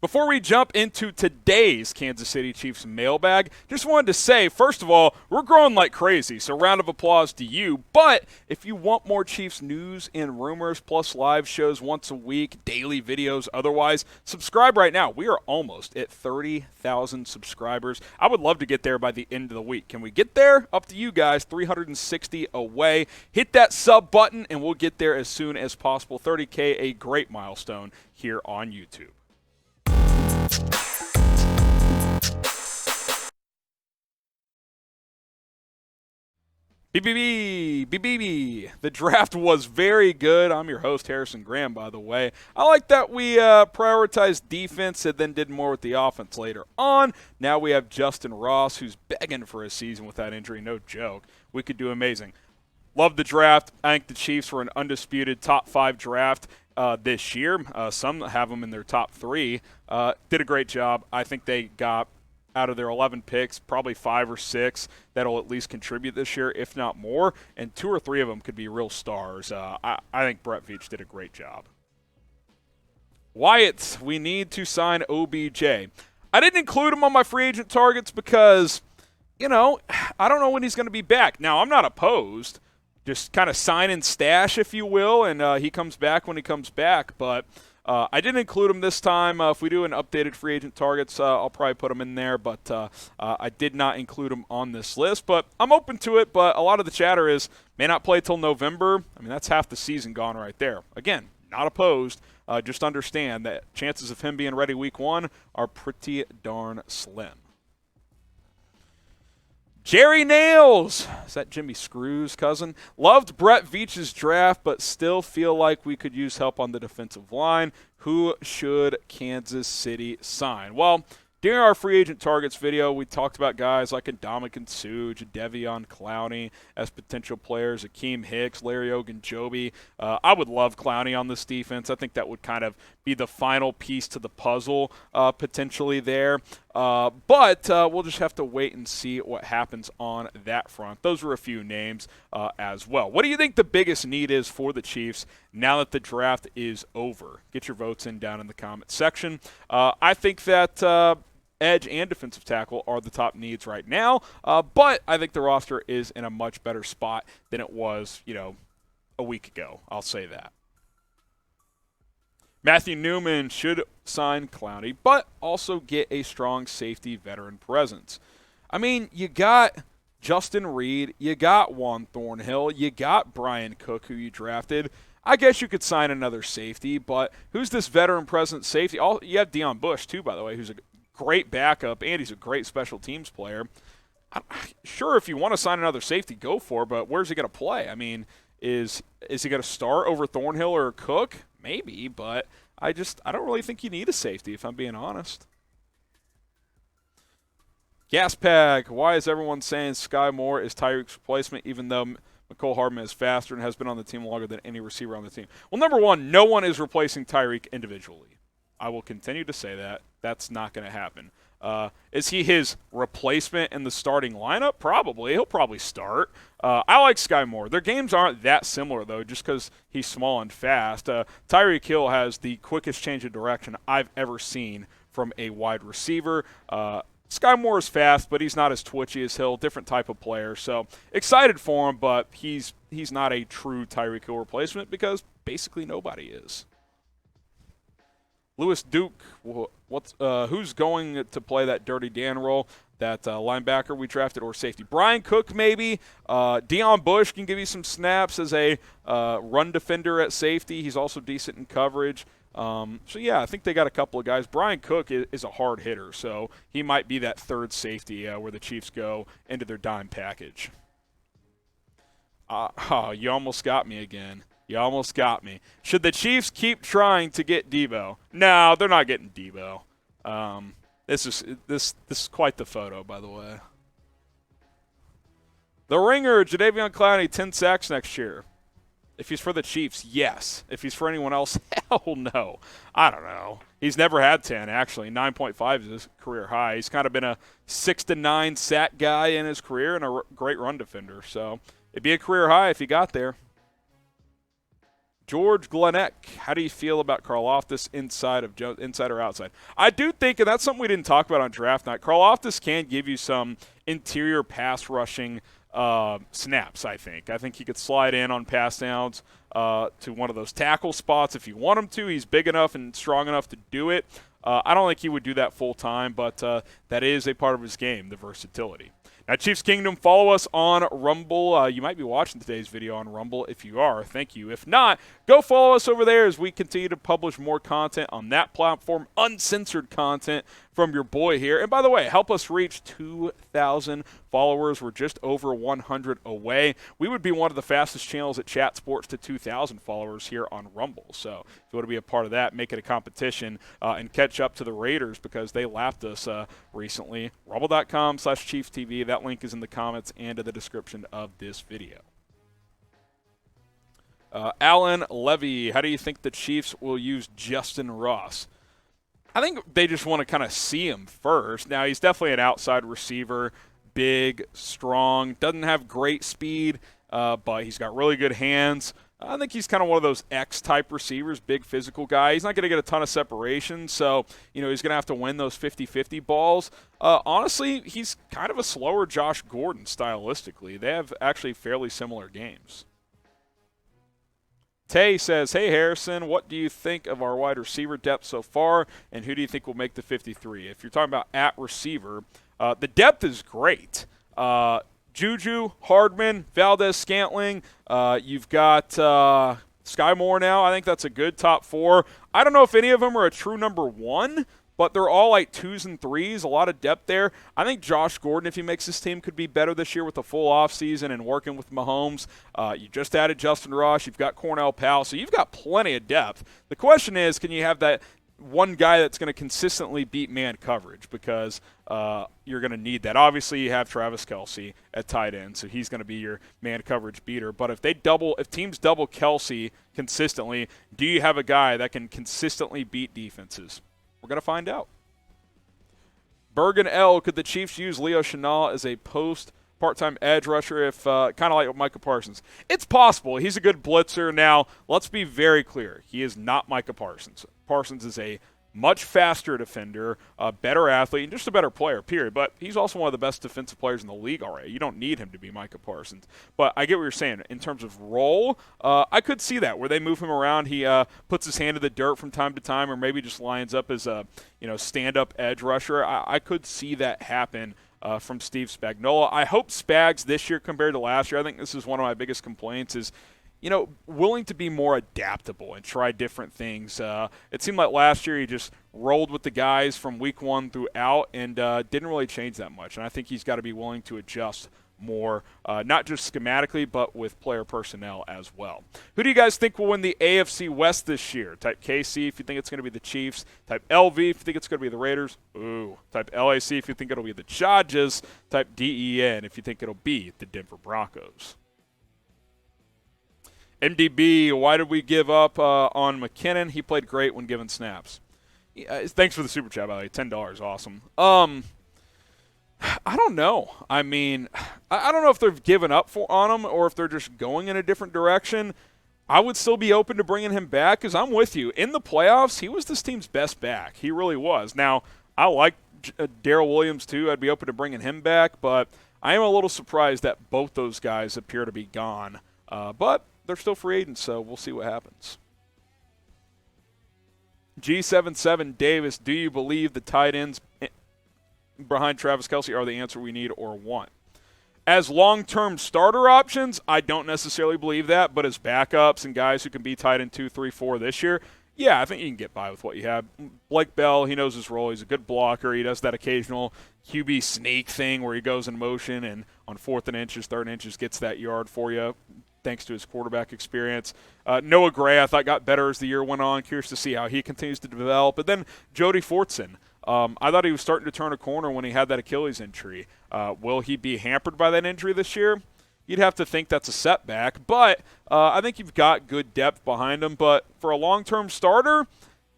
Before we jump into today's Kansas City Chiefs mailbag, just wanted to say, first of all, we're growing like crazy, so round of applause to you. But if you want more Chiefs news and rumors, plus live shows once a week, daily videos otherwise, subscribe right now. We are almost at 30,000 subscribers. I would love to get there by the end of the week. Can we get there? Up to you guys, 360 away. Hit that sub button, and we'll get there as soon as possible. 30K, a great milestone here on YouTube. BBB. The draft was very good. I'm your host, Harrison Graham, by the way. I like that we prioritized defense and then did more with the offense later on. Now we have Justyn Ross, who's begging for a season with that injury. No joke. We could do amazing. Love the draft. I think the Chiefs were an undisputed top 5 draft this year. Some have them in their top 3. Did a great job. I think they got, out of their 11 picks, probably 5 or 6 that'll at least contribute this year, if not more, and 2 or 3 of them could be real stars. I think Brett Veach did a great job. Wyatt, we need to sign OBJ. I didn't include him on my free agent targets because, I don't know when he's going to be back. Now, I'm not opposed. Just kind of sign and stash, if you will, and he comes back when he comes back, but I didn't include him this time. If we do an updated free agent targets, I'll probably put him in there, but I did not include him on this list. But I'm open to it, but a lot of the chatter is may not play till November. I mean, that's half the season gone right there. Again, not opposed. Just understand that chances of him being ready week 1 are pretty darn slim. Jerry Nails, is that Jimmy Screw's cousin? Loved Brett Veach's draft, but still feel like we could use help on the defensive line. Who should Kansas City sign? Well, during our free agent targets video, we talked about guys like Ndamukong Suh, Jadeveon Clowney as potential players, Akeem Hicks, Larry Ogunjobi. I would love Clowney on this defense. I think that would kind of be the final piece to the puzzle potentially there. But we'll just have to wait and see what happens on that front. Those were a few names as well. What do you think the biggest need is for the Chiefs now that the draft is over? Get your votes in down in the comment section. I think that edge and defensive tackle are the top needs right now, but I think the roster is in a much better spot than it was, a week ago. I'll say that. Matthew Newman should sign Clowney, but also get a strong safety veteran presence. I mean, you got Justin Reed, you got Juan Thornhill, you got Brian Cook, who you drafted. I guess you could sign another safety, but who's this veteran presence safety? You have Deion Bush, too, by the way, who's a great backup, and he's a great special teams player. Sure, if you want to sign another safety, go for it, but where's he going to play? I mean, is he going to start over Thornhill or Cook? Maybe, but I don't really think you need a safety, if I'm being honest. Gaspag, why is everyone saying Skyy Moore is Tyreek's replacement, even though Mecole Hardman is faster and has been on the team longer than any receiver on the team? Well, number one, no one is replacing Tyreek individually. I will continue to say that. That's not going to happen. Is he his replacement in the starting lineup? Probably. He'll probably start. I like Skyy Moore. Their games aren't that similar, though, just because he's small and fast. Tyreek Hill has the quickest change of direction I've ever seen from a wide receiver. Skyy Moore is fast, but he's not as twitchy as Hill. Different type of player. So excited for him, but he's not a true Tyreek Hill replacement because basically nobody is. Lewis Duke, who's going to play that Dirty Dan role, that linebacker we drafted or safety? Brian Cook maybe. Deion Bush can give you some snaps as a run defender at safety. He's also decent in coverage. So, yeah, I think they got a couple of guys. Brian Cook is a hard hitter, so he might be that third safety where the Chiefs go into their dime package. You almost got me again. You almost got me. Should the Chiefs keep trying to get Deebo? No, they're not getting Deebo. This is quite the photo, by the way. The Ringer, Jadeveon Clowney, 10 sacks next year. If he's for the Chiefs, yes. If he's for anyone else, hell no. I don't know. He's never had 10, actually. 9.5 is his career high. He's kind of been a 6 to 9 sack guy in his career and a great run defender. So it'd be a career high if he got there. George Glenneck, how do you feel about Karlaftis inside or outside? I do think, and that's something we didn't talk about on draft night, Karlaftis can give you some interior pass rushing snaps, I think. I think he could slide in on pass downs to one of those tackle spots if you want him to. He's big enough and strong enough to do it. I don't think he would do that full time, but that is a part of his game, the versatility. Now, Chiefs Kingdom, follow us on Rumble. You might be watching today's video on Rumble. If you are, thank you. If not, go follow us over there as we continue to publish more content on that platform, uncensored content from your boy here. And by the way, help us reach 2,000 followers. We're just over 100 away. We would be one of the fastest channels at Chat Sports to 2,000 followers here on Rumble. So if you want to be a part of that, make it a competition and catch up to the Raiders because they lapped us recently. Rumble.com/ChiefsTV. That link is in the comments and in the description of this video. Alan Levy, how do you think the Chiefs will use Justyn Ross? I think they just want to kind of see him first. Now, he's definitely an outside receiver, big, strong, doesn't have great speed, but he's got really good hands. I think he's kind of one of those X-type receivers, big physical guy. He's not going to get a ton of separation, so he's going to have to win those 50-50 balls. Honestly, he's kind of a slower Josh Gordon stylistically. They have actually fairly similar games. Tay says, hey, Harrison, what do you think of our wide receiver depth so far, and who do you think will make the 53? If you're talking about at receiver, the depth is great. Juju, Hardman, Valdez-Scantling. You've got Skyy Moore now. I think that's a good top 4. I don't know if any of them are a true number 1, but they're all like 2s and 3s, a lot of depth there. I think Josh Gordon, if he makes this team, could be better this year with a full offseason and working with Mahomes. You just added Justyn Ross. You've got Cornell Powell, so you've got plenty of depth. The question is, can you have that one guy that's going to consistently beat man coverage because you're going to need that. Obviously, you have Travis Kelce at tight end, so he's going to be your man coverage beater. But if teams double Kelce consistently, do you have a guy that can consistently beat defenses? We're going to find out. Bergen L, could the Chiefs use Leo Chenal as a part-time edge rusher if kind of like Micah Parsons? It's possible. He's a good blitzer. Now, let's be very clear. He is not Micah Parsons. Parsons is a much faster defender, a better athlete, and just a better player, period. But he's also one of the best defensive players in the league already. You don't need him to be Micah Parsons. But I get what you're saying. In terms of role, I could see that, where they move him around. He puts his hand in the dirt from time to time, or maybe just lines up as a stand-up edge rusher. I could see that happen from Steve Spagnuolo. I hope Spags this year compared to last year, I think this is one of my biggest complaints, is willing to be more adaptable and try different things. It seemed like last year he just rolled with the guys from week 1 throughout and didn't really change that much. And I think he's got to be willing to adjust more, not just schematically, but with player personnel as well. Who do you guys think will win the AFC West this year? Type KC if you think it's going to be the Chiefs. Type LV if you think it's going to be the Raiders. Ooh. Type LAC if you think it'll be the Chargers. Type DEN if you think it'll be the Denver Broncos. MDB, why did we give up on McKinnon? He played great when given snaps. Thanks for the super chat, by the way. $10, awesome. I don't know. I mean, I don't know if they've given up on him or if they're just going in a different direction. I would still be open to bringing him back because I'm with you. In the playoffs, he was this team's best back. He really was. Now, I like Darrell Williams too. I'd be open to bringing him back, but I am a little surprised that both those guys appear to be gone. But they're still free agents, so we'll see what happens. G77 Davis, do you believe the tight ends behind Travis Kelce are the answer we need or want? As long-term starter options, I don't necessarily believe that, but as backups and guys who can be tight end 2, 3, 4 this year, yeah, I think you can get by with what you have. Blake Bell, he knows his role. He's a good blocker. He does that occasional QB sneak thing where he goes in motion and on 4th and inches, 3rd and inches, gets that yard for you, thanks to his quarterback experience. Noah Gray, I thought, got better as the year went on. Curious to see how he continues to develop. And then Jody Fortson. I thought he was starting to turn a corner when he had that Achilles injury. Will he be hampered by that injury this year? You'd have to think that's a setback. But I think you've got good depth behind him. But for a long-term starter,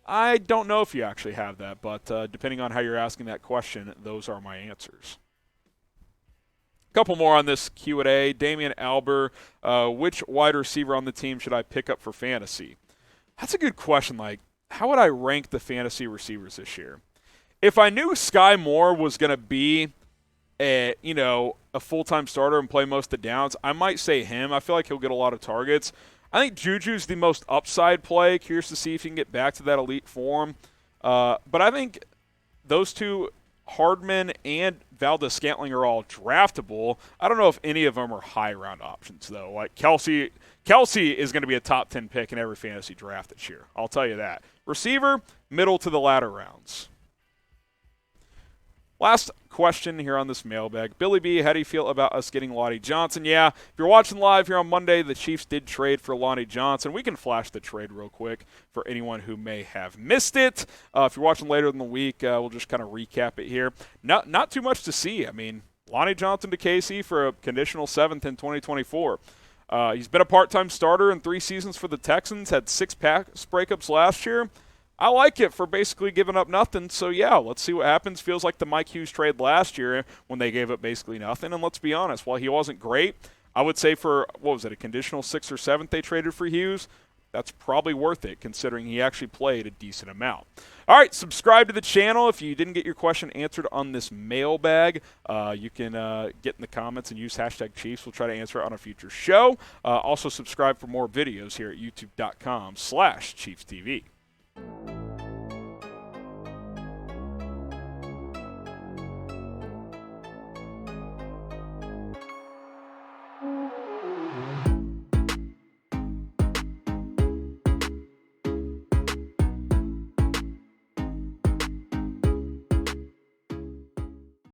I don't know if you actually have that. But depending on how you're asking that question, those are my answers. Couple more on this Q&A. Damian Alber, which wide receiver on the team should I pick up for fantasy? That's a good question. Like, how would I rank the fantasy receivers this year? If I knew Skyy Moore was going to be a full-time starter and play most of the downs, I might say him. I feel like he'll get a lot of targets. I think Juju's the most upside play. Curious to see if he can get back to that elite form. But I think those two, Hardman and Valdez-Scantling, are all draftable. I don't know if any of them are high-round options, though. Like Kelsey is going to be a top 10 pick in every fantasy draft this year. I'll tell you that. Receiver, middle to the latter rounds. Last question here on this mailbag. Billy B, how do you feel about us getting Lonnie Johnson? Yeah, if you're watching live here on Monday, the Chiefs did trade for Lonnie Johnson. We can flash the trade real quick for anyone who may have missed it. If you're watching later in the week, we'll just kind of recap it here. Not too much to see. I mean, Lonnie Johnson to KC for a conditional 7th in 2024. He's been a part-time starter in 3 seasons for the Texans, had 6 pass breakups last year. I like it for basically giving up nothing. So, yeah, let's see what happens. Feels like the Mike Hughes trade last year when they gave up basically nothing. And let's be honest, while he wasn't great, I would say for, a conditional 6th or 7th they traded for Hughes? That's probably worth it considering he actually played a decent amount. All right, subscribe to the channel. If you didn't get your question answered on this mailbag, you can get in the comments and use hashtag Chiefs. We'll try to answer it on a future show. Also, subscribe for more videos here at youtube.com/ChiefsTV.